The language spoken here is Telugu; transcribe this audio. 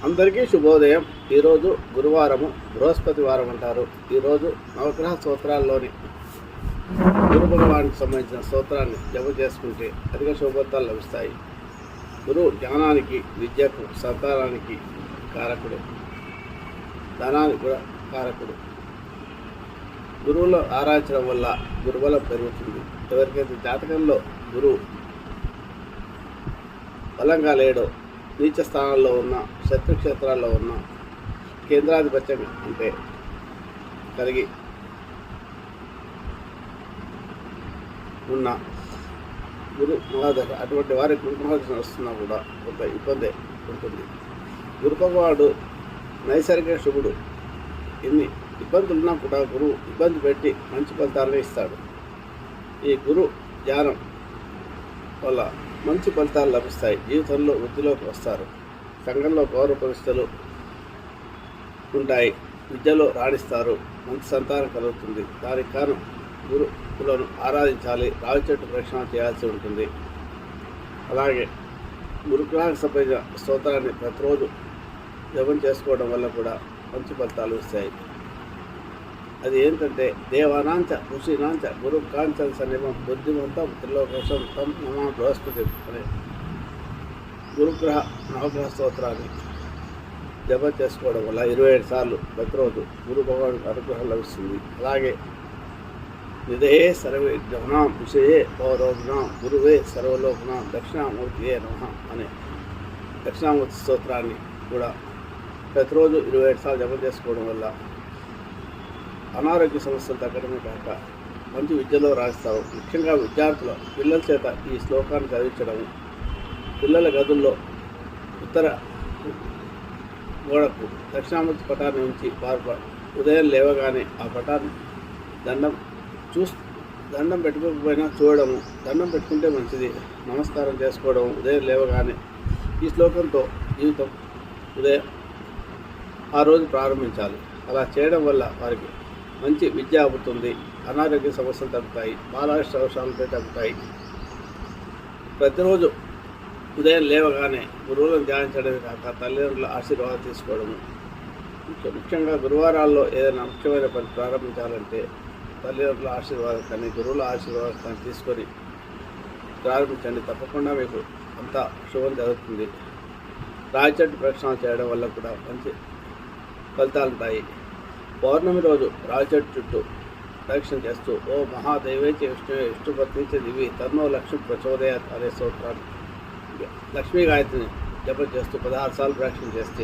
అందరికీ శుభోదయం. ఈరోజు గురువారము, బృహస్పతి వారం అంటారు. ఈరోజు నవగ్రహ స్తోత్రాల్లోని గురు భగవానికి సంబంధించిన స్తోత్రాన్ని జప చేసుకుంటే అధిక శుభఫలితాలు లభిస్తాయి. గురువు జ్ఞానానికి, విద్యకు, సంతానానికి కారకుడు, ధనానికి కూడా కారకుడు. గురువులో ఆరాధించడం వల్ల గురుబలం పెరుగుతుంది. ఎవరికైతే జాతకంలో గురువు బలంగా లేడో, నీచ స్థానాల్లో ఉన్న, శత్రుక్షేత్రాల్లో ఉన్న, కేంద్రాధిపత్యం అంటే కలిగి ఉన్న గురు మహాదశ, అటువంటి వారి గురు మహాదశ వస్తున్నా కూడా కొంత ఇబ్బంది ఉంటుంది. గురు భగవానుడు నైసర్గిక శుభుడు. ఇన్ని ఇబ్బందులు ఉన్నా కూడా గురువు ఇబ్బంది పెట్టి మంచి ఫలితాలను ఇస్తాడు. ఈ గురు ధ్యానం వల్ల మంచి ఫలితాలు లభిస్తాయి. జీవితంలో వృద్ధిలోకి వస్తారు. సంఘంలో గౌరవ పరిస్థితులు ఉంటాయి. విద్యలో రాణిస్తారు. మంచి సంతానం కలుగుతుంది. దానికి కారణం గురువులను ఆరాధించాలి. రావి చెట్టు ప్రక్షణ చేయాల్సి ఉంటుంది. అలాగే గురుగ్రహానికి సంబంధించిన స్తోత్రాన్ని ప్రతిరోజు జపం చేసుకోవడం వల్ల కూడా మంచి ఫలితాలు వస్తాయి. అది ఏంటంటే దేవానాంచ ఋషినాంచ గురు కాంచన సన్నిమం బుద్ధిమంతం త్రిలోకేశం తం నమః బృహస్పతి అనే గురుగ్రహ నవగ్రహ స్తోత్రాన్ని జపం చేసుకోవడం వల్ల 27 సార్లు ప్రతిరోజు గురు భగవానుడికి అనుగ్రహం లభిస్తుంది. అలాగే నిధయే సర్వజ్ఞాం విషయే పౌరోగ్నాం గురువే సర్వలోకనాం దక్షిణామూర్తియే నమః అనే దక్షిణామూర్తి స్తోత్రాన్ని కూడా ప్రతిరోజు 27 సార్లు జపం చేసుకోవడం వల్ల అనారోగ్య సమస్యలు తగ్గడమే కాక మంచి విద్యలో రాస్తావు. ముఖ్యంగా విద్యార్థుల పిల్లల చేత ఈ శ్లోకాన్ని చదివించడం, పిల్లల గదుల్లో ఉత్తర గోడకు దక్షిణామూర్తి పటాన్ని ఉంచి వారు ఉదయం లేవగానే ఆ పటాన్ని దండం పెట్టుకోకపోయినా చూడడము, దండం పెట్టుకుంటే మంచిది, నమస్కారం చేసుకోవడం ఉదయం లేవగానే ఈ శ్లోకంతో జీవితం ఉదయం ఆ రోజు ప్రారంభించాలి. అలా చేయడం వల్ల వారికి మంచి విద్య అవుతుంది. అనారోగ్య సమస్యలు తగ్గుతాయి. మానసిక అవసరాలపై తగ్గుతాయి. ప్రతిరోజు ఉదయం లేవగానే గురువులను ధ్యానించడమే కాక తల్లిదండ్రుల ఆశీర్వాదం తీసుకోవడము. ముఖ్యంగా గురువారాల్లో ఏదైనా ముఖ్యమైన పని ప్రారంభించాలంటే తల్లిదండ్రుల ఆశీర్వాదం కానీ గురువుల ఆశీర్వాదం కానీ తీసుకొని ప్రారంభించండి. తప్పకుండా మీకు అంతా శుభం జరుగుతుంది. రావి చెట్టు ప్రక్షాళన చేయడం వల్ల కూడా మంచి ఫలితాలు ఉంటాయి. పౌర్ణమి రోజు రావి చెట్టు చుట్టూ ప్రదక్షిణ చేస్తూ ఓ మహాదేవేచ విష్ణుపత్నిచ దివి తన్నో లక్ష్మి ప్రచోదయాత్ అనే స్తోత్రాన్ని లక్ష్మీ గాయత్రిని జపం చేస్తూ 16 సార్లు ప్రదక్షిణ చేస్తే